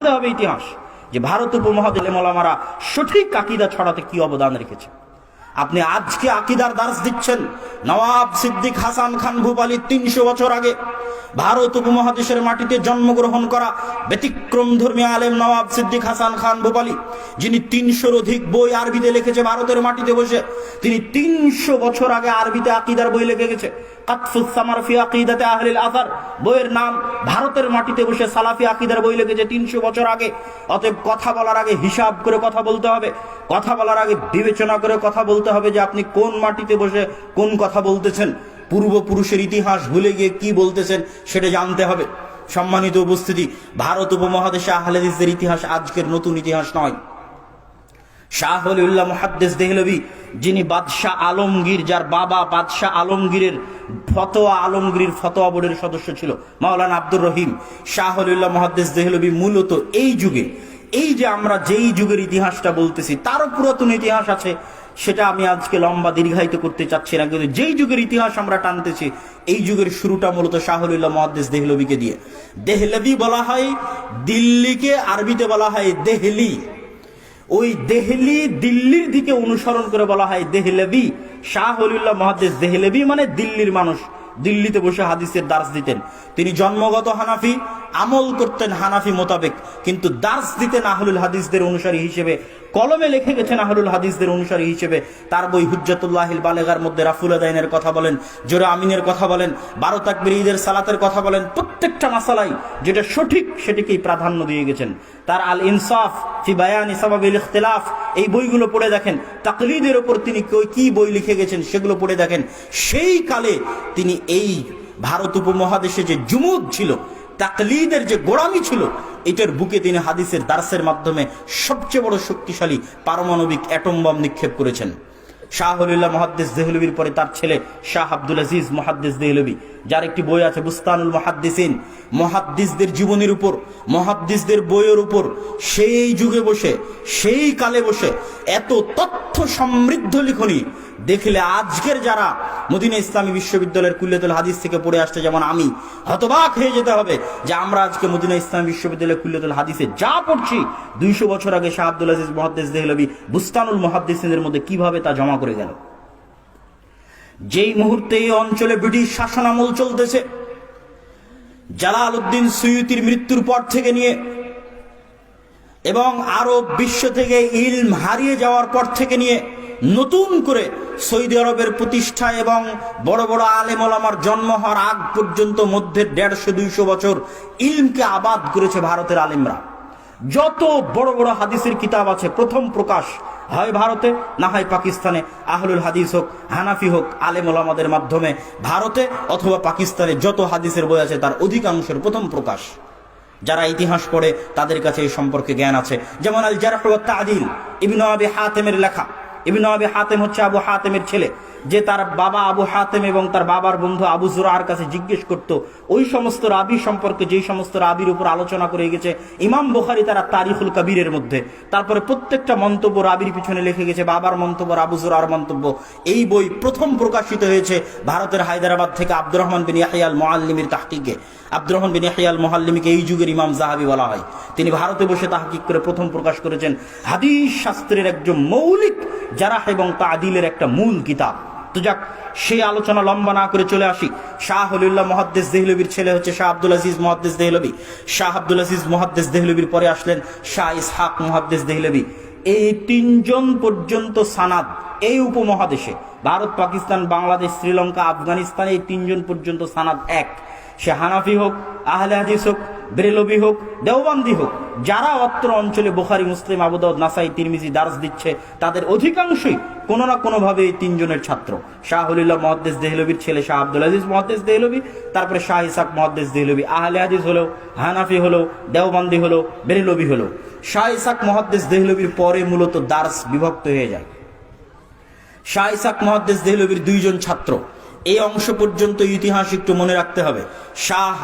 জানতে হবে ইতিহাস যে ভারত উপমহাদেশে ওলামারা সঠিক আকীদা ছড়াতে কি অবদান রেখেছে। আপনি আজকে আকীদার দার্স দিচ্ছেন, নওয়াব সিদ্দিক হাসান খান ভূপালী 300 বছর আগে ভারত উপমহাদেশের মাটিতে জন্মগ্রহণ করা ব্যতিক্রম ধর্মী আলেম নওয়াব সিদ্দিক হাসান খান ভূপালী, যিনি 300-র অধিক বই আরবিতে লিখেছে ভারতের মাটিতে বসে। তিনি 300 বছর আগে আরবিতে আকীদার বই লিখে গেছে। কাতফুস সামার ফি আকীদাতে আহলিল আসার বইয়ের নাম, ভারতের মাটিতে বসে সালাফি আকীদার বই লিখেছে 300 বছর আগে। অতএব কথা বলার আগে হিসাব করে কথা বলতে হবে, কথা বলার আগে বিবেচনা করে কথা বলতে হবে যে আপনি কোন মাটিতে বসে কোন কথা বলতেছেন। পূর্বপুরুষের ইতিহাস ভুলে গিয়ে কি বলতেছেন সেটা জানতে হবে। সম্মানিত উপস্থিতি, ভারত উপমহাদেশে আহলে হাদিসের ইতিহাস আজকের নতুন ইতিহাস নয়। শাহ ওলিউল্লাহ মুহাদ্দিস দেহলভী, যিনি বাদশাহ আলমগীর, যার বাবা বাদশাহ আলমগীরের আলমগীর ফতোয়া বোর্ডের সদস্য ছিল মাওলানা আব্দুর রহিম, শাহ ওলিউল্লাহ মুহাদ্দিস দেহলভী মূলত এই যুগে, এই যে আমরা যেই যুগের ইতিহাসটা বলতেছি তারও পুরাতন ইতিহাস আছে, সেটা আমি আজকে লম্বা দীর্ঘায়িত করতে চাচ্ছি না। কিন্তু যেই যুগের ইতিহাস আমরা টানতেছি, এই যুগের শুরুটা মূলত শাহ ওলিউল্লাহ মুহাদ্দিস দেহলভীকে দিয়ে। দেহলভী বলা হয় দিল্লিকে, আরবিতে বলা হয় দেহলি। ওই দেহলি, দিল্লির দিকে অনুসরণ করে বলা হয় দেহলভী। শাহ ওলিউল্লাহ মুহাদ্দিস দেহলভী মানে দিল্লির মানুষ, দিল্লিতে বসে হাদিসের দার্স দিতেন। তিনি জন্মগত হানাফি, আমল করতেন হানাফি মোতাবেক, কিন্তু দার্স দিতেন আহলুল হাদিসদের অনুসারী হিসেবে। কলমে লিখে গেছেন আহলুল হাদিসদের অনুসারী হিসেবে। তার বই হুজ্জাতুল্লাহিল বালেগার মধ্যে রাফুল আদাইনের কথা বলেন, জোরে আমিনের কথা বলেন, 12 তাকবীর ঈদের সালাতের কথা বলেন, প্রত্যেকটা মাসালাই যেটা সঠিক সেটাকেই প্রাধান্য দিয়ে গেছেন। তার আল ইনসাফ ফি বায়ানি সাবাবিল ইখতিলাফ, এই বইগুলো পড়ে দেখেন। তাকলিদের উপর তিনি কি বই লিখে গেছেন সেগুলো পড়ে দেখেন। সেই কালে তিনি এই ভারত উপমহাদেশে যে জুমুদ ছিল, তাকলিদের যে গোড়ামি ছিল, এটার বুকে তিনি হাদিসের দার্সের মাধ্যমে সবচেয়ে বড় শক্তিশালী পারমাণবিক অ্যাটম বম নিক্ষেপ করেছেন। শাহ ওলিউল্লাহ মুহাদ্দিস দেহলভীর পরে তার ছেলে শাহ আব্দুল আজিজ মুহাদ্দিস দেহলভী, যার একটি বই আছে বুস্তানুল মুহাদ্দিসিন, মুহাদ্দিসদের জীবনের উপর, মুহাদ্দিসদের বইয়ের উপর সেই যুগে বসে, সেই কালে বসে এত তথ্য সমৃদ্ধ লিখনি দেখলে আজকের যারা মদিনা ইসলামী বিশ্ববিদ্যালয়ের কুল্লিয়াতুল হাদিস থেকে পড়ে আসছে, যেমন আমি, হতবাক হয়ে যেতে হবে যে আমরা আজকে মদিনা ইসলামী বিশ্ববিদ্যালয়ের কুল্লিয়াতুল হাদিসে যা পড়ছি 200 বছর আগে শাহ আব্দুল আজিজ মুহাদ্দিস দেহলভী বুস্তানুল মুহাদ্দিসিনের মধ্যে কিভাবে তা জমা করে গেল। যেই মুহূর্তে এই অঞ্চলে ব্রিটিশ শাসনামল চলতেছে, জালালউদ্দিন সুয়ুতির মৃত্যুর পর থেকে নিয়ে এবং আরব বিশ্ব থেকে ইলম হারিয়ে যাওয়ার পর থেকে নিয়ে নতুন করে সৌদি আরবের প্রতিষ্ঠা এবং বড় বড় আলেম ওলামার জন্ম হওয়ার আগ পর্যন্ত মধ্যে 150-200 বছর ইলমকে আবাদ করেছে ভারতের আলেমরা। যত বড় বড় হাদিসের কিতাব আছে প্রথম প্রকাশ হয় ভারতে, না হয় পাকিস্তানে। আহলুল হাদিস হোক, হানাফি হোক, আলেম ওলামাদের মাধ্যমে ভারতে অথবা পাকিস্তানে যত হাদিসের বই আছে তার অধিকাংশের প্রথম প্রকাশ। যারা ইতিহাস পড়ে তাদের কাছে এই সম্পর্কে জ্ঞান আছে। যেমন আল জারহ ওয়াত তা'দীল, ইবনে আবি হাতেমের লেখা। ইবনে আবি হাতেম হচ্ছে আবু হাতেমের ছেলে, যে তার বাবা আবু হাতেম এবং তার বাবার বন্ধু আবু যুরআর কাছে জিজ্ঞেস করত ওই সমস্ত রাবি সম্পর্কে, যেই সমস্ত রাবির উপর আলোচনা করে গেছে ইমাম বুখারী তার তারিখুল কবিরের মধ্যে। তারপরে প্রত্যেকটা মন্তব্য রাবির পিছনে লিখে গেছে, বাবার মন্তব্য, আবু যুরআর মন্তব্য। এই বই প্রথম প্রকাশিত হয়েছে ভারতের হায়দ্রাবাদ থেকে আব্দুর রহমান বিন ইয়াহইয়া আল মুআল্লিমের তাহকিকে। আব্দুর রহমান বিন ইয়াহইয়া আল মুআল্লিমকে এই যুগের ইমাম যাহাবি বলা হয়। তিনি ভারতে বসে তাহকিক করে প্রথম প্রকাশ করেছেন হাদিস শাস্ত্রের একজন মৌলিক জারাহ এবং তা'দীলের একটা মূল কিতাব। তো যাক, সেই আলোচনা লম্বা না করে চলে আসি। শাহ ওলিউল্লাহ মুহাদ্দিস দেহলভীর ছেলে হচ্ছে শাহ আব্দুল আজিজ মুহাদ্দিস দেহলভী। শাহ আব্দুল আজিজ মুহাদ্দিস দেহলভীর পরে আসলেন শাহ ইসহাক মুহাদ্দিস দেহলভী। এই 3 জন পর্যন্ত সানাদ এই উপমহাদেশে, ভারত, পাকিস্তান, বাংলাদেশ, শ্রীলঙ্কা, আফগানিস্তান, এই 3 জন পর্যন্ত সানাদ এক। সে হানাফি হোক, আহলে হাদিস হোক, বেরেলভী হোক, দেওবন্দি হোক, যারা অত্র অঞ্চলে বুখারী, মুসলিম, আবু দাউদ, নাসাই, তিরমিজি দার্স দিচ্ছে তাদের অধিকাংশই কোনো না কোনোভাবে এই 3 জনের ছাত্র। শাহ ওলিউল্লাহ মুহাদ্দিস দেহলভীর ছেলে শাহ আব্দুল আজিজ মুহাদ্দিস দেহলভী, তারপরে শাহ ইসহাক মুহাদ্দিস দেহলভী আহলে হাদিস হলো, হানাফি হলো, দেওবন্দি হলো, বেরেলভী হলো। শাহ ইসহাক মুহাদ্দিস দেহলভীর পরে মূলত দার্স বিভক্ত হয়ে যায়। শাহ ইসহাক মুহাদ্দিস দেহলভীর 2 জন ছাত্র, এই অংশ পর্যন্ত ইতিহাস একটু মনে রাখতে হবে। শাহ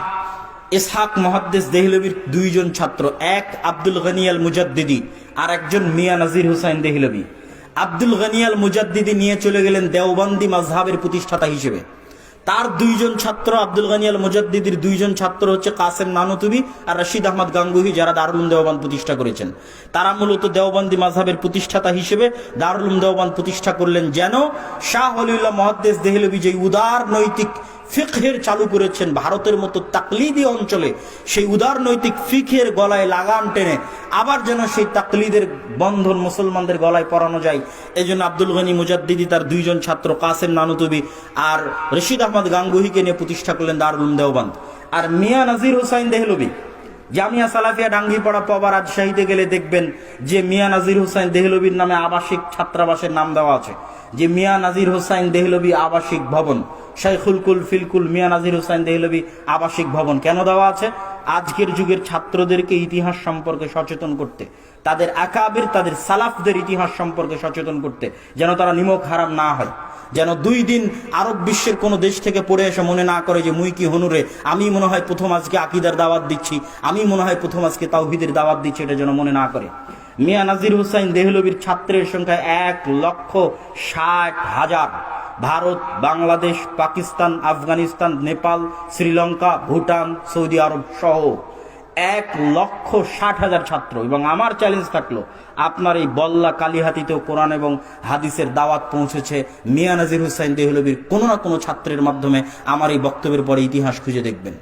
ইসহাক মুহাদ্দিস দেহলভীর 2 জন ছাত্র, এক আব্দুল গনি আল মুজাদ্দিদি, আর একজন মিয়া নাজির হুসাইন দেহলভী। আব্দুল গনি আল মুজাদ্দিদি নিয়ে চলে গেলেন দেওবন্দি মাযহাবের প্রতিষ্ঠাতা হিসেবে। তার দুইজন ছাত্র আব্দুল গানী আল মুজাদ্দিদির দুইজন ছাত্র হচ্ছে কাসেম নানুতুবি আর রশিদ আহমদ গাঙ্গুহি, যারা দারুল উলুম দেওবন্দ প্রতিষ্ঠা করেছেন। তারা মূলত দেওবন্দি মাযহাবের প্রতিষ্ঠাতা হিসেবে দারুল উলুম দেওবন্দ প্রতিষ্ঠা করলেন, যেন শাহ ওলিউল্লাহ মুহাদ্দিস দেহলভী যে উদার নৈতিক ফিকহের চালু করেছেন ভারতের মতো তাকলিদি অঞ্চলে, সেই উদার নৈতিক ফিকহের গলায় লাগাম টেনে আবার যেন সেই তাকলিদের বন্ধন মুসলমানদের গলায় পরানো যায়। এই জন্য আব্দুল গনি মুজাদ্দিদি তার দুইজন ছাত্র কাসেম নানুতুবি আর রশিদ আহমদ গাঙ্গুহিকে নিয়ে প্রতিষ্ঠা করলেন দারুল উলুম দেওবন্দ। আর মিয়া নাজির হুসাইন দেহলভী জামিয়া সালাফিয়া ডাঙ্গিপাড়া পবা রাজশাহীতে গেলে দেখবেন যে মিয়া নাজির হুসাইন দেহলভীর নামে আবাসিক ছাত্রাবাসের নাম দেওয়া আছে, যে মিয়া নাজির হুসাইন দেহলভী আবাসিক ভবন, শাইখুল কুল ফিলকুল মিয়া নাজির হুসাইন দেহলভী আবাসিক ভবন কেন দেওয়া আছে? আজকের যুগের ছাত্রদেরকে ইতিহাস সম্পর্কে সচেতন করতে, তাদের আকাবির তাদের সালাফদের ইতিহাস সম্পর্কে সচেতন করতে, যেন তারা নিমক হারাম না হয়, যেন 2 দিন আরব বিশ্বের কোনো দেশ থেকে পড়ে এসে মনে না করে যে মুই কি হনুরে, আমি মনে হয় প্রথম আজকে আকিদার দাওয়াত দিচ্ছি, আমি মনে হয় প্রথম আজকে তাওহীদের দাওয়াত দিচ্ছি, এটা যেন মনে না করে। মিয়া নাজির হুসাইন দেহলভীর ছাত্রের সংখ্যা 1,60,000। ভারত, বাংলাদেশ, পাকিস্তান, আফগানিস্তান, নেপাল, শ্রীলঙ্কা, ভুটান, সৌদি আরব সহ 1,60,000 ছাত্র। এবং আমার চ্যালেঞ্জ থাকলো, আপনার এই বল্লা কালিহাতিতেও কোরআন এবং হাদিসের দাওয়াত পৌঁছেছে মিয়া নাজির হুসাইন দেহলভীর কোনো না কোনো ছাত্রের মাধ্যমে। আমার এই বক্তব্যের পরে ইতিহাস খুঁজে দেখবেন।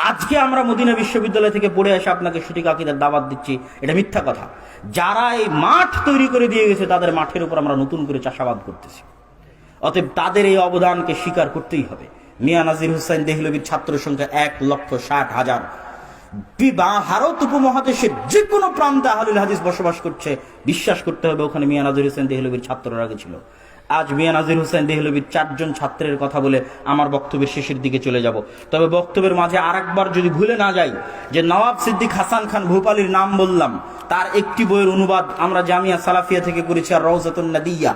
আজকে আমরা মদিনা বিশ্ববিদ্যালয় থেকে পড়ে এসে আপনাকে সঠিক আকীদার দাওয়াত দিচ্ছি, এটা মিথ্যা কথা। যারা এই মাঠ তৈরি করে দিয়ে গেছে তাদের মাঠের উপর আমরা নতুন করে চাষাবাদ করতেছি। অতএব তাদের এই অবদানকে স্বীকার করতেই হবে। মিয়া নাজির হুসাইন দেহলভীর ছাত্র সংখ্যা 1,60,000। ভারত উপমহাদেশের যে কোনো প্রান্তে আহলুল হাদিস বসবাস করছে, বিশ্বাস করতে হবে ওখানে মিয়া নাজির হুসাইন দেহলভীর ছাত্ররা আগে ছিল। আজ মিয়া নাজির হুসাইন দেহলভীর 4 জন ছাত্রের কথা বলে আমার বক্তব্যের শেষের দিকে চলে যাব। তবে বক্তব্যের মাঝে আরেকবার যদি ভুলে না যাই, যে নওয়াব সিদ্দিক হাসান খান ভূপালীর নাম বললাম, তার একটি বইয়ের অনুবাদ আমরা জামিয়া সালাফিয়া থেকে করেছি, আর রওজাতুন নাদিয়া,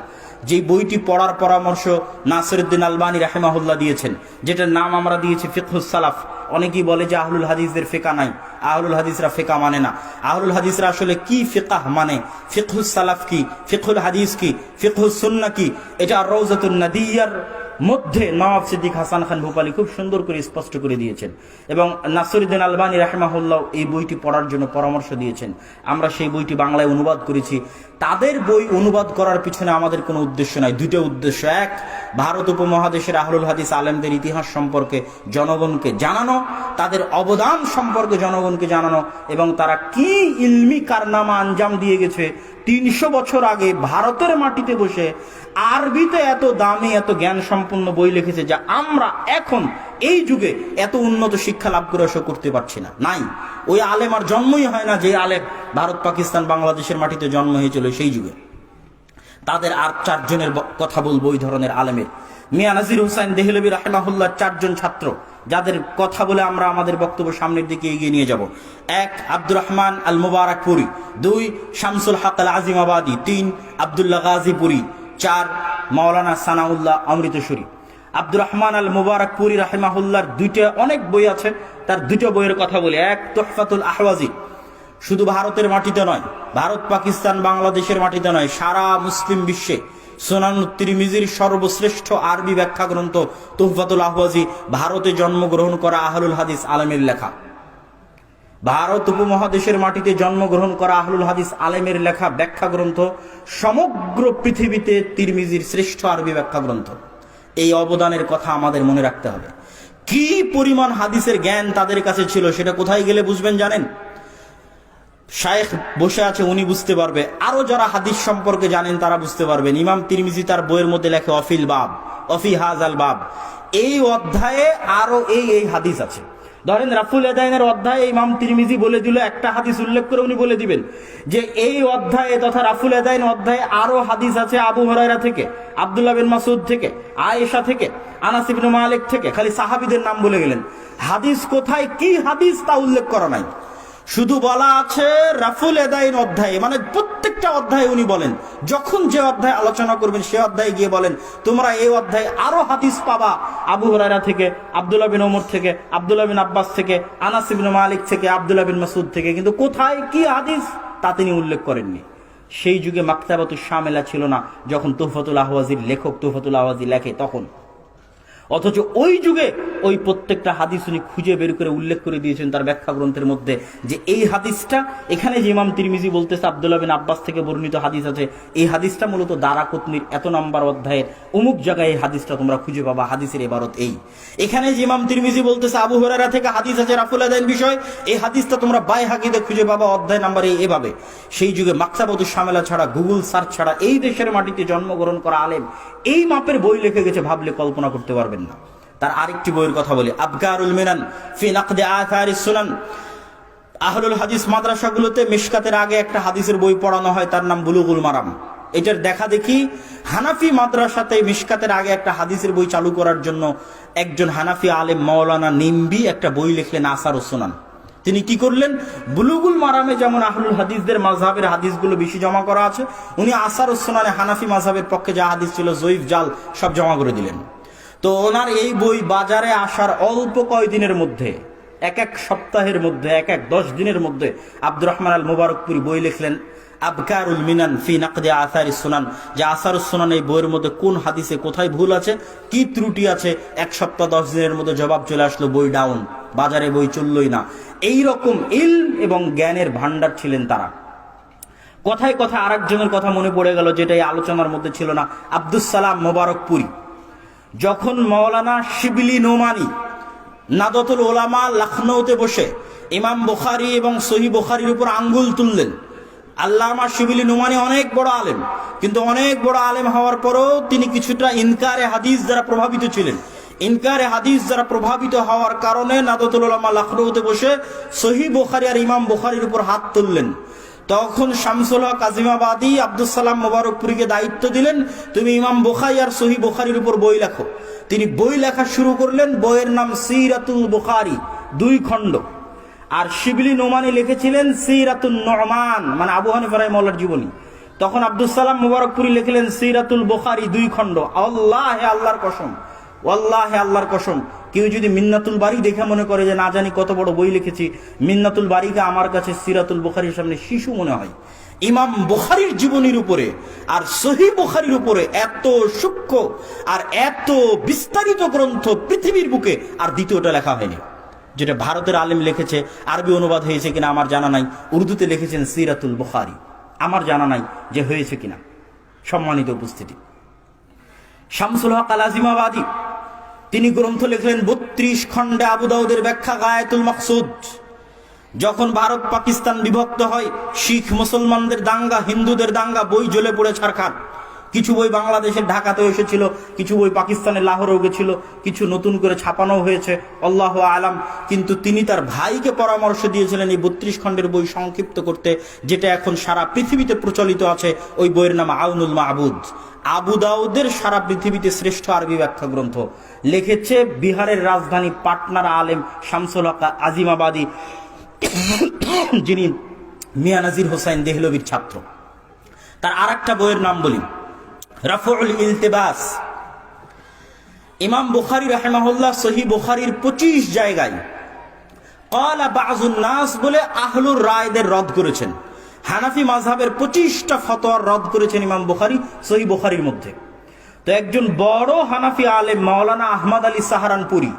যে বইটি পড়ার পরামর্শ নাসিরউদ্দিন আলবানী রাহিমাহুল্লাহ দিয়েছেন, যেটার নাম আমরা দিয়েছি ফিকহুস সালাফ। অনেকেই বলে যে আহলুল হাদিসদের ফিকা নাই, আহলুল হাদিসরা ফিকা মানে না। আহলুল হাদিসরা আসলে কি ফিকাহ মানে, ফিকহুস সালাফ কি, ফিকহুল হাদিস কি, ফিকহুস সুন্নাহ কি, এটা রওজাতুন নাদিয়ার মধ্যে নওয়াব সিদ্দিক হাসান খান ভূপালী খুব সুন্দর করে স্পষ্ট করে দিয়েছেন। এবং নাসিরউদ্দিন আলবানী রাহিমাহুল্লাহ এই বইটি পড়ার জন্য পরামর্শ দিয়েছেন। আমরা সেই বইটি বাংলায় অনুবাদ করেছি। তাদের বই অনুবাদ করার পিছনে আমাদের কোনো উদ্দেশ্য নাই, 2টা উদ্দেশ্য। এক, ভারত উপমহাদেশের আহলুল হাদিস আলেমদের ইতিহাস সম্পর্কে জনগণকে জানানো, তাদের অবদান সম্পর্কে জনগণকে জানানো, এবং তারা কি ইলমি কারনামা আঞ্জাম দিয়ে গেছে 300 বছর আগে ভারতের মাটিতে বসে আরবিতে এত দামি এত জ্ঞান সম্পন্ন বই লিখেছে, যা আমরা এখন এই যুগে এত উন্নত শিক্ষা লাভ করে এসে করতে পারছি না। নাই, ওই আলেম আর জন্মই হয় না যে আলেম ভারত, পাকিস্তান, বাংলাদেশের মাটিতে জন্ম হয়েছিল সেই যুগে। তাদের আর 4 জনের কথা বলবো ওই ধরনের আলেমের। মিয়া নাজির হুসাইন দেহলভী রাহিমাহুল্লাহ 4 জন ছাত্র, যাদের কথা বলে আমরা আমাদের বক্তব্য সামনের দিকে এগিয়ে নিয়ে যাব। 1, আব্দুর রহমান আল মুবারকপুরি। 2, শামসুল হক আল আজিমাবাদী। 3, আব্দুল্লাহ গাজীপুরি। 4, মাওলানা সানাউল্লাহ অমৃতসরী। আব্দুর রহমান আল মুবারকপুরি রাহিমাহুল্লাহর 2টা অনেক বই আছে, তার 2টা বইয়ের কথা বলি। 1, তুহফাতুল আহওয়াজি। শুধু ভারতের মাটিতে নয়, ভারত, পাকিস্তান, বাংলাদেশের মাটিতে নয়, সারা মুসলিম বিশ্বে সুনান তিরমিজির সর্বশ্রেষ্ঠ আরবি ব্যাখ্যা গ্রন্থ তুহফাতুল আহওয়াজি, ভারতে জন্মগ্রহণ করা আহলুল হাদিস আলেমের লেখা। ভারত উপমহাদেশের মাটিতে জন্মগ্রহণ করা আহলুল হাদিস আলেমের লেখা ব্যাখ্যা গ্রন্থ, সমগ্র পৃথিবীতে তিরমিজির শ্রেষ্ঠ আরবি ব্যাখ্যা গ্রন্থ। এই অবদানের কথা আমাদের মনে রাখতে হবে। কি পরিমাণ হাদিসের জ্ঞান তাদের কাছে ছিল সেটা কোথায় গেলে বুঝবেন জানেন? শায়েখ বসে আছে, উনি বুঝতে পারবে। আরো যারা হাদিস সম্পর্কে জানেন তারা বুঝতে পারবেন। ইমাম তিরমিজি তার বইয়ের মধ্যে লেখে অফিল বাব, অফি হাজাল বাব, এই অধ্যায়ে আরো এই হাদিস আছে। ধরেন রাফুল ইয়াদাইনের অধ্যায়ে ইমাম তিরমিজি বলে দিল, একটা হাদিস উল্লেখ করে উনি বলে দিবেন যে এই অধ্যায়ে তথা রাফুল ইয়াদাইন অধ্যায়ে আরো হাদিস আছে আবু হুরায়রা থেকে, আব্দুল্লাহ বিন মাসউদ থেকে, আয়েশা থেকে, আনাস ইবনে মালিক থেকে। খালি সাহাবীদের নাম বলে গেলেন, হাদিস কোথায় কি হাদিস তা উল্লেখ করা নাই। শুধু বলা আছে রাফুল ইয়াদাইন অধ্যায়ে, মানে প্রত্যেকটা অধ্যায়ে উনি বলেন, যখন যে অধ্যায় আলোচনা করবেন সে অধ্যায়ে গিয়ে বলেন তোমরা এই অধ্যায়ে আরো হাদিস পাবা আবু হুরায়রা থেকে, আব্দুল্লাহ বিন ওমর থেকে, আব্দুল্লাহ বিন আব্বাস থেকে, আনাস ইবনে মালিক থেকে, আব্দুল্লাহ বিন মাসউদ থেকে। কিন্তু কোথায় কি হাদিস তা তিনি উল্লেখ করেননি। সেই যুগে মাকতাবাতুশ শামিলা ছিল না, যখন তুহফাতুল আহওয়াজির লেখক তুহফাতুল আহওয়াজি লেখে তখন অথচ ওই যুগে ওই প্রত্যেকটা হাদিস উনি খুঁজে বের করে উল্লেখ করে দিয়েছেন তার ব্যাখ্যা গ্রন্থের মধ্যে, যে এই হাদিসটা এখানে যে ইমাম তিরমিজি বলতেছে আব্দুল্লাহ বিন আব্বাস থেকে বর্ণিত হাদিস আছে, এই হাদিসটা মূলত দারাকুতনির এত নম্বর অধ্যায়ের অমুক জায়গায় এই হাদিসটা তোমরা খুঁজে পাবা, হাদিসের ইবারত এই। এখানে যে ইমাম তিরমিজি বলতেছে আবু হুরায়রা থেকে হাদিস আছে রাফুল আদাইন বিষয়, এই হাদিসটা তোমরা বাইহাকিতে খুঁজে পাবা অধ্যায় নাম্বার এভাবে। সেই যুগে মাকতাবাতুশ শামেলা ছাড়া, গুগল সার্চ ছাড়া এই দেশের মাটিতে জন্মগ্রহণ করা আলেম এই মাপের বই লিখে গেছে, ভাবলে কল্পনা করতে পারবেন না। তার আরেকটি বইয়ের কথা বলি, আবকারুল মিনান ফি নাকদে আথারিস সুনান। আহলুল হাদিস মাদ্রাসাগুলোতে মিশকাতের আগে একটা হাদিসের বই পড়ানো হয়, তার নাম বুলুগুল মারাম। এটার দেখা দেখি হানাফি মাদ্রাসাতে মিশকাতের আগে একটা হাদিসের বই চালু করার জন্য একজন হানাফি আলেম মাওলানা নিম্বি একটা বই লিখলেন আসারুস সুনান। তিনি কি করলেন, বুলুগুল মারামে যেমন আহলুল হাদিসদের মাযহাবের হাদিসগুলো বেশি জমা করা আছে, উনি আসারুস সুনানে হানাফি মাযহাবের পক্ষে যা হাদিস ছিল জয়ীফ জাল সব জমা করে দিলেন। তো ওনার এই বই বাজারে আসার অল্প কয়দিনের মধ্যে, এক সপ্তাহের মধ্যে, 10 দিনের মধ্যে আব্দুর রহমান আল মুবারকপুরি বই লিখলেন আবকারুল মিনান ফি নাকদে আসারিস সুনান, যে আসারুস সুনান এই বইয়ের মধ্যে কোন হাদিসে কোথায় ভুল আছে, কি ত্রুটি আছে, 1 সপ্তাহ 10 দিনের মধ্যে জবাব চলে আসলো, বই ডাউন, বাজারে বই চললই না। এই রকম ইলম এবং জ্ঞানের ভান্ডার ছিলেন তারা। কথায় কথা আরেকজনের কথা মনে পড়ে গেল, যেটা এই আলোচনার মধ্যে ছিল না, আব্দুস সালাম মুবারকপুরি। যখন মাওলানা শিবলি নোমানি নাদতুল ওলামা লখনৌতে বসে ইমাম বুখারী এবং সহিহ বুখারীর উপর আঙ্গুল তুললেন, আল্লামা শিবলি নোমানি অনেক বড় আলেম, কিন্তু অনেক বড় আলেম হওয়ার পরেও তিনি কিছুটা ইনকারে হাদিস দ্বারা প্রভাবিত ছিলেন। ইনকারে হাদিস দ্বারা প্রভাবিত হওয়ার কারণে নাদতুল ওলামা লখনৌতে বসে সহিহ বুখারী আর ইমাম বুখারীর উপর হাত তুললেন। তখন শামসুল হক আজিমাবাদী আব্দুস সালাম মুবারকপুরীকে দায়িত্ব দিলেন, তুমি ইমাম বুখারী আর সহিহ বুখারীর উপর বই লেখো। তিনি বই লেখা শুরু করলেন, বইয়ের নাম সিরাতুল বুখারী, 2 খণ্ড। আর শিবলি নোমানি লিখেছিলেন সিরাতুন নুমান, মানে আবু হানিফা রাহিমাহুল্লাহর জীবনী। তখন আব্দুস সালাম মুবারকপুরী লিখলেন সিরাতুল বুখারী 2 খণ্ড। আল্লাহে আল্লাহর কসম, ওয়াল্লাহে আল্লাহর কসম, কেউ যদি মিন্নাতুল বারী দেখে মনে করে যে না জানি কত বড় বই লিখেছি, মিন্নাতুল বারীকে আমার কাছে সিরাতুল বুখারীর সামনে শিশু মনে হয়। ইমাম বুখারীর জীবনীর উপরে আর সহিহ বুখারীর উপরে এত সূক্ষ্ম আর এত বিস্তারিত গ্রন্থ পৃথিবীর বুকে আর দ্বিতীয়টা লেখা হয়নি। যেটা ভারতের আলেম লিখেছে, আরবি অনুবাদ হয়েছে কিনা আমার জানা নাই, উর্দুতে লিখেছেন সিরাতুল বুখারী, আমার জানা নাই যে হয়েছে কিনা। সম্মানিত উপস্থিতি, শামসুল হক আল আজিমাবাদী তিনি গ্রন্থ লিখলেন 32 খণ্ডে আবু দাউদের ব্যাখ্যা গায়াতুল মাকসুদ। যখন ভারত পাকিস্তান বিভক্ত হয়, শিখ মুসলমানদের দাঙ্গা, হিন্দুদের দাঙ্গা, বই জ্বলে পড়ে ছারখার। কিছু বই বাংলাদেশের ঢাকাতেও এসেছিল, কিছু বই পাকিস্তানের লাহোরেও গেছিল, কিছু নতুন করে ছাপানো হয়েছে, আল্লাহু আলাম। কিন্তু তিনি তার ভাইকে পরামর্শ দিয়েছিলেন এই 32 খণ্ডের বই সংক্ষিপ্ত করতে, যেটা এখন সারা পৃথিবীতে প্রচলিত আছে। ওই বইয়ের নাম আউনুল মাহবুদ। আবু দাউদের সারা পৃথিবীতে শ্রেষ্ঠ আরবি ব্যাখ্যা গ্রন্থ লিখেছে বিহারের রাজধানী পাটনার আলেম শামসুল হক আজিমাবাদী, যিনি মিয়া নাজির হোসাইন দেহলভির ছাত্র। তার আরেকটা বইয়ের নাম বলি, রাফউল ইলতিবাস। ইমাম বুখারী রাহিমাহুল্লাহ সহিহ বুখারীর 25 জায়গায় ক্বালা বাযুন নাস বলে আহলুর রায়দের রদ করেছেন। হানাফি মাযহাবের 25টা ফতোয়ার রদ করেছেন ইমাম বুখারী সহিহ বুখারীর মধ্যে। তো একজন বড় হানাফি আলেম মাওলানা আহমদ আলী সাহারানপুরি,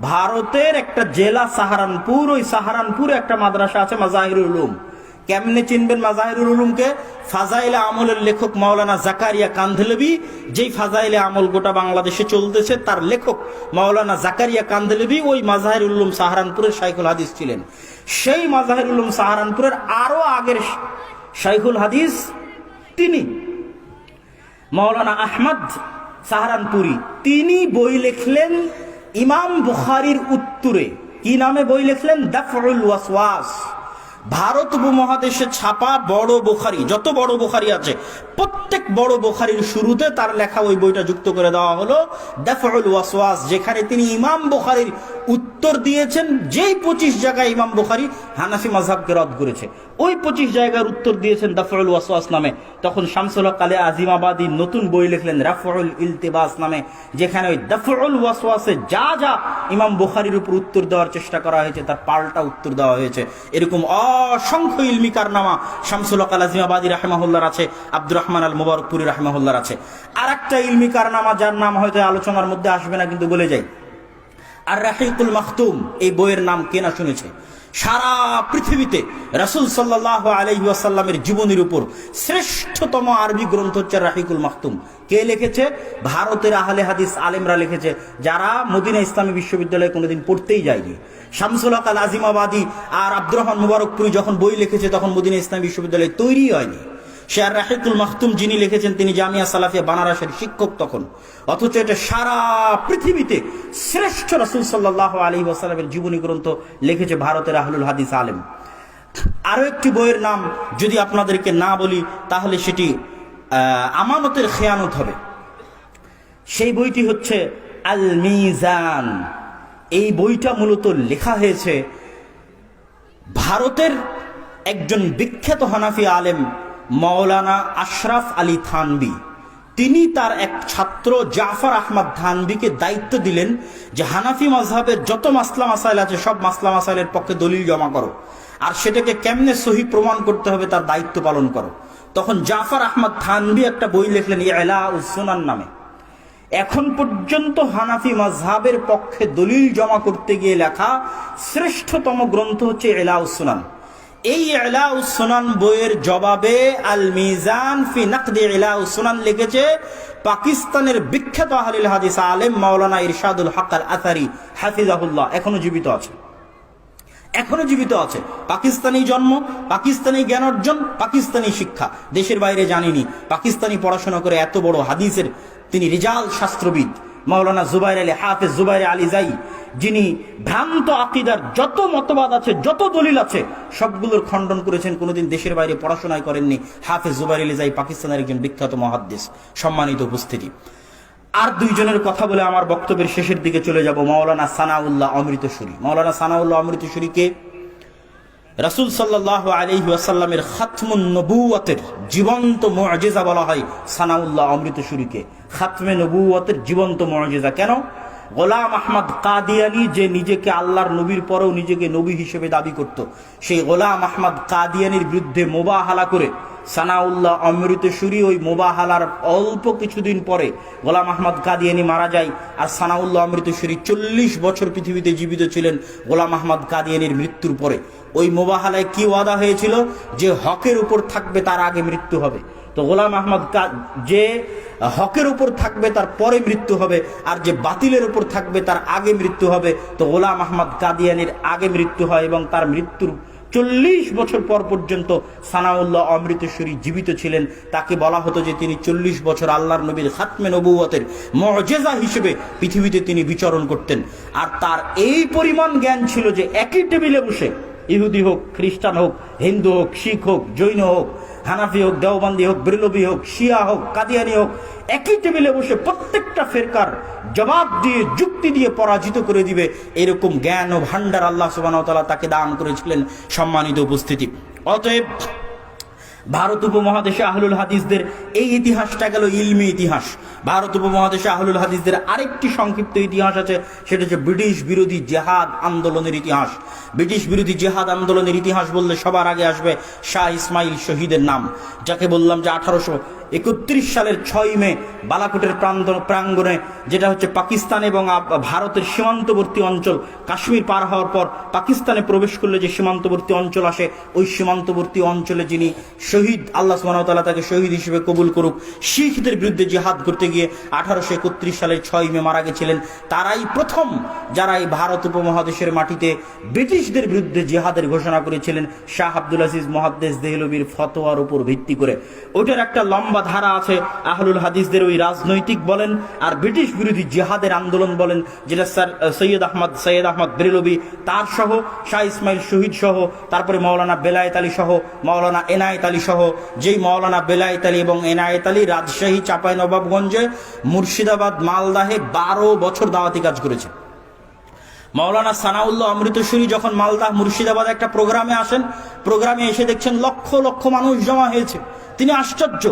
ভারতের একটা জেলা সাহারানপুর, ওই সাহারানপুরে একটা মাদ্রাসা আছে মাজাহিরুল উলুম। কেমনে চিনবেন মাজাহিরুল উলুমকে? ফাজাইলে আমলের লেখক মাওলানা জাকারিয়া কান্ধেলভি, যেই ফাজাইলে আমল গোটা বাংলাদেশে চলতেছে, তার লেখক মাওলানা জাকারিয়া কান্ধেলভি ওই মাজাহিরুল উলুম সাহারানপুরের শাইখুল হাদিস ছিলেন। সেই মাজাহিরুল উলুম সাহারানপুরের আরো আগের শাইখুল হাদিস তিনি মাওলানা আহমদ সাহারানপুরি। তিনি বই লিখলেন ইমাম বুখারীর উত্তরে। কি নামে বই লিখলেন? দাফউল ওয়াসওয়াস। ভারত উপমহাদেশে ছাপা বড় বুখারী, যত বড় বুখারী আছে প্রত্যেক বড় বুখারীর শুরুতে তার লেখা ওই বইটা যুক্ত করে দেওয়া হলো দাফউল ওয়াসওয়াস, যেখানে তিনি ইমাম বুখারীর উত্তর দিয়েছেন। যেই 25 জায়গায় ইমাম বুখারী হানাফি মাযহাবকে রদ করেছে, ওই 25 জায়গার উত্তর দিয়েছেন দাফউল ওয়াসওয়াস নামে। তখন শামসুল হক আলী আজিমাবাদী নতুন বই লিখলেন রাফউল ইলতিবাস নামে, যেখানে ওই দাফউল ওয়াসওয়াসে যা যা ইমাম বুখারীর উপর উত্তর দেওয়ার চেষ্টা করা হয়েছে তার পাল্টা উত্তর দেওয়া হয়েছে। এরকম অসংখ্য ইলমি কারনামা শামসুল হক আল আজিমাবাদী রাহিমাহুল্লাহর আছে, আব্দুর রহমান আল মুবারকপুরি রাহিমাহুল্লাহর আছে। আর একটা ইলমি কারনামা যার নাম হয়তো আলোচনার মধ্যে আসবে না, কিন্তু বলে যাই, আর রাহিকুল মাখতুম, এই বইয়ের নাম কে না শুনেছে? সারা পৃথিবীতে রাসূল সাল্লাল্লাহু আলাইহি ওয়াসাল্লামের জীবনীর উপর শ্রেষ্ঠতম আরবি গ্রন্থ হচ্ছে রাহিকুল মাখতুম। কে লিখেছে? ভারতের আহলে হাদিস আলেমরা লিখেছে, যারা মদিনা ইসলামী বিশ্ববিদ্যালয়ে কোনোদিন পড়তেই যায়নি। শামসুল হক আল আজিমাবাদী আর আব্দুর রহমান মুবারকপুরি যখন বই লিখেছে তখন মদিনা ইসলামী বিশ্ববিদ্যালয় তৈরি হয়নি। সে আর রাহিকুল মাখতুম যিনি লিখেছেন তিনি জামিয়া সালাফিয়া বানারসের শিক্ষক তখন, অথচ এটা সারা পৃথিবীতে শ্রেষ্ঠ রাসূল সাল্লাল্লাহু আলাইহি ওয়াসাল্লামের জীবনী গ্রন্থ লিখেছে ভারতের আহলুল হাদিস আলেম। আরো একটি বইয়ের নাম যদি আপনাদেরকে না বলি তাহলে সেটি আমানতের খেয়ানত হবে। সেই বইটি হচ্ছে আল মিজান। এই বইটা মূলত লেখা হয়েছে ভারতের একজন বিখ্যাত হানাফি আলেম মাওলানা আশরাফ আলী থানভী। তিনি তার এক ছাত্র জাফর আহমদ থানভীকে দায়িত্ব দিলেন যে হানাফি মাযহাবের যত মাসলা মাসাইল আছে সব মাসলা মাসাইলের পক্ষে দলিল জমা করো, আর সেটাকে কেমনে সহি প্রমাণ করতে হবে তার দায়িত্ব পালন করো। তখন জাফর আহমদ থানভী একটা বই লিখলেন ইলাউস সুনান নামে। এখন পর্যন্ত হানাফি মাযহাবের পক্ষে দলিল জমা করতে গিয়ে লেখা শ্রেষ্ঠতম গ্রন্থ হচ্ছে ইলাউস সুনান। এই ইলাউস সুনান বইয়ের জবাবে আল মিজান ফি নাকদি ইলাউস সুনান লিখেছে পাকিস্তানের বিখ্যাত আহলুল হাদিস আলেম মাওলানা ইরশাদুল হক আল আথারি হাফিজাহুল্লাহ। এখনো জীবিত আছে, এখনো জীবিত আছে। পাকিস্তানি জন্ম, পাকিস্তানি জ্ঞান অর্জন, পাকিস্তানি শিক্ষা, দেশের বাইরে জানিনি। পাকিস্তানি পড়াশোনা করে এত বড় হাদিসের তিনি রিজাল শাস্ত্রবিদ মাওলানা জুবাইর আলী হাফেজ জুবাইর আলী জাই, যিনি ভ্রান্ত আকীদার যত মতবাদ আছে যত দলিল আছে সবগুলোর খণ্ডন করেছেন, কোনোদিন দেশের বাইরে পড়াশোনায় করেননি। হাফেজ জুবাইর আলী জাই পাকিস্তানের একজন বিখ্যাত মুহাদ্দিস। সম্মানিত উপস্থিতি, আর দুইজনের কথা বলে আমার বক্তব্যের শেষের দিকে চলে যাব। মাওলানা সানাউল্লাহ অমৃতসুরী। মাওলানা সানাউল্লাহ অমৃতসুরীকে রাসূল সাল্লাল্লাহু আলাইহি ওয়াসাল্লামের খাতমুন নবুওয়াতের জীবন্ত মুআজিজা বলা হয়। সানাউল্লাহ অমৃতসুরীকে খাতমে নবুওয়াতের জীবন্ত মুআজিজা। কেন? গোলাম আহমদ কাদিয়ানী, যে নিজেকে আল্লাহর নবীর পরেও নিজেকে নবী হিসেবে দাবি করত, সেই গোলাম আহমদ কাদিয়ানীর বিরুদ্ধে মোবাহালা করে সানাউল্লাহ অমৃতসুরী ওই মোবাহালার অল্প কিছুদিন পরে গোলাম আহমদ কাদিয়ানী মারা যায়। আর সানাউল্লাহ অমৃতসুরী 40 বছর পৃথিবীতে জীবিত ছিলেন গোলাম আহমদ কাদিয়ানীর মৃত্যুর পরে। ওই মোবাহালায় কি ওয়াদা হয়েছিল? যে হকের উপর থাকবে তার আগে মৃত্যু হবে। তো গোলাম আহমদ যে হকের উপর থাকবে তার পরে মৃত্যু হবে, আর যে বাতিলের উপর থাকবে তার আগে মৃত্যু হবে। তো গোলাম আহমদ কাদিয়ানীর আগে মৃত্যু হয় এবং তার মৃত্যুর 40 বছর পর পর্যন্ত সানাউল্লাহ অমৃতসুরী জীবিত ছিলেন। তাকে বলা হতো যে তিনি 40 বছর আল্লাহর নবীর খাতমে নবুওয়াতের মুআজিজা হিসেবে পৃথিবীতে তিনি বিচরণ করতেন। আর তার এই পরিমাণ জ্ঞান ছিল যে একই টেবিলে বসে ইহুদি হোক, খ্রিস্টান হোক, হিন্দু হোক, শিখ হোক, জৈন হোক, হানাফি হোক, দেওবন্দি হোক, বেরলভী হোক, শিয়া হোক, কাদিয়ানি হোক, একই টেবিলে বসে প্রত্যেকটা ফেরকার জবাব দিয়ে যুক্তি দিয়ে পরাজিত করে দিবে, এরকম জ্ঞান ও ভান্ডার আল্লাহ সুবহানাহু ওয়া তাআলা তাকে দান করেছিলেন। সম্মানিত উপস্থিতি, অতএব ভারত উপমহাদেশে আহলুল হাদিসদের এই ইতিহাসটা গেল ইলমি ইতিহাস। ভারত উপমহাদেশে আহলুল হাদিসদের আরেকটি সংক্ষিপ্ত ইতিহাস আছে, সেটা হচ্ছে ব্রিটিশ বিরোধী জেহাদ আন্দোলনের ইতিহাস। ব্রিটিশ বিরোধী জেহাদ আন্দোলনের ইতিহাস বললে সবার আগে আসবে শাহ ইসমাইল শহীদের নাম, যাকে বললাম যে 1831 সালের 6 মে বালাকোটের প্রাঙ্গণে, যেটা হচ্ছে পাকিস্তান এবং ভারতের সীমান্তবর্তী অঞ্চল, কাশ্মীর পার হওয়ার পর পাকিস্তানে প্রবেশ করলে যে সীমান্তবর্তী অঞ্চল আসে, ওই সীমান্তবর্তী অঞ্চলে যিনি শহীদ, আল্লাহ সুবহানাহু ওয়া তাআলা তাকে শহীদ হিসেবে কবুল করুক, শিখদের বিরুদ্ধে জিহাদ করতে গিয়ে 1831 সালের 6 মে মারা গেছিলেন। তারাই প্রথম যারা এই ভারত উপমহাদেশের মাটিতে ব্রিটিশদের বিরুদ্ধে জিহাদের ঘোষণা করেছিলেন, শাহ আব্দুল আজিজ মুহাদ্দিস দেহলভির ফতোয়ার উপর ভিত্তি করে। ওইটার একটা লম্বা ধারা আছে আহলুল হাদিসদের, ওই রাজনৈতিক বলেন আর ব্রিটিশ বিরোধী জিহাদের আন্দোলন বলেন, যেটা স্যার সৈয়দ আহমদ বেরলভী তার সহ, শাহ ইসমাইল শহীদ সহ, তারপরে মাওলানা বেলায়েত আলী সহ, মাওলানা এনায়েত আলী সহ, যেই মাওলানা বেলায়েত আলী এবং এনায়েত আলী রাজশাহী, চাঁপাইনবাবগঞ্জে, মুর্শিদাবাদ, মালদাহে 12 বছর দাওয়াতি কাজ করেছে। মাওলানা সানাউল্লাহ অমৃতসুরী যখন মালদা, মুর্শিদাবাদ একটা প্রোগ্রামে আসেন, প্রোগ্রামে এসে দেখছেন লক্ষ লক্ষ মানুষ জমা হয়েছে। তিনি আশ্চর্য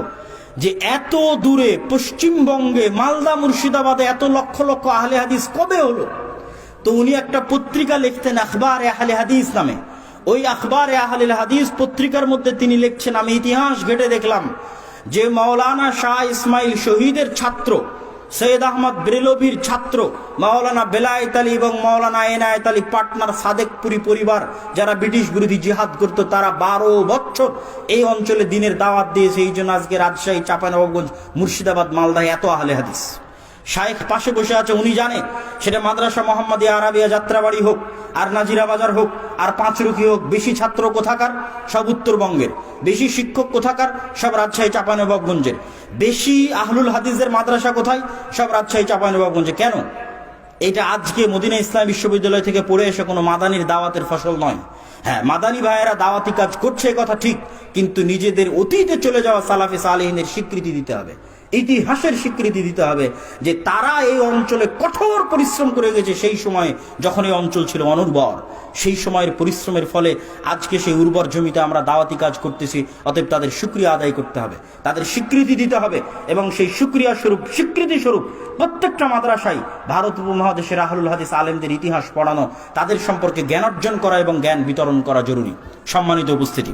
যে এত দূরে পশ্চিমবঙ্গে মালদা, মুর্শিদাবাদে এত লক্ষ লক্ষ আহলে হাদিস কবে হলো? তো উনি একটা পত্রিকা লিখতেন, আখবার আহলে হাদিস নামে। ওই আখবারে আহলিল হাদিস পত্রিকার মধ্যে তিনি লিখছেন, আমি ইতিহাস ঘেটে দেখলাম যে মাওলানা শাহ ইসমাইল শহীদের ছাত্র, সৈয়দ আহমদ বেরেলভির ছাত্র মাওলানা বেলায়েত আলী এবং মাওলানা এনায়েত আলী পাটনার সাদেকপুরি পরিবার, যারা ব্রিটিশ বিরোধী জিহাদ করতো, তারা 12 বছর এই অঞ্চলে দিনের দাওয়াত দিয়েছে। এই জন্য আজকে রাজশাহী, চাঁপাইনবাবগঞ্জ, মুর্শিদাবাদ, মালদায় এত আহলে হাদিস। শায়েখ পাশে বসে আছে, উনি জানে সেটা মাদ্রাসা মোহাম্মদিয়া আরাবিয়া যাত্রাবাড়ি হোক, আর নাজিরা বাজার হোক, আর পাঁচরুখি হোক, বেশি ছাত্র কোথাকার? সব উত্তরবঙ্গের। বেশি শিক্ষক কোথাকার? সব রাজশাহী, চাঁপাইনবাবগঞ্জের। বেশি আহলুল হাদিসের মাদ্রাসা কোথায়? সব রাজশাহী, চাঁপাইনবাবগঞ্জে। কেন? এটা আজকে মদিনা ইসলাম বিশ্ববিদ্যালয় থেকে পড়ে এসে কোনো মাদানির দাওয়াতের ফসল নয়। হ্যাঁ, মাদানী ভাইয়েরা দাওয়াতি কাজ করছে, কথা ঠিক, কিন্তু নিজেদের অতীতে চলে যাওয়া সালাফে সালেহিনের স্বীকৃতি দিতে হবে, ইতিহাসের স্বীকৃতি দিতে হবে যে তারা এই অঞ্চলে কঠোর পরিশ্রম করে গেছে সেই সময় যখন এই অঞ্চল ছিল অনুর্বর। সেই সময়ের পরিশ্রমের ফলে আজকে সেই উর্বর জমিতে আমরা দাওয়াতি কাজ করতেছি। অতএব তাদের শুকরিয়া আদায় করতে হবে, তাদের স্বীকৃতি দিতে হবে, এবং সেই শুকরিয়া স্বরূপ, স্বীকৃতি স্বরূপ প্রত্যেকটা মাদ্রাসায় ভারত উপমহাদেশের আহলুল হাদিস আলেমদের ইতিহাস পড়ানো, তাদের সম্পর্কে জ্ঞান অর্জন করা এবং জ্ঞান বিতরণ করা জরুরি। সম্মানিত উপস্থিতি,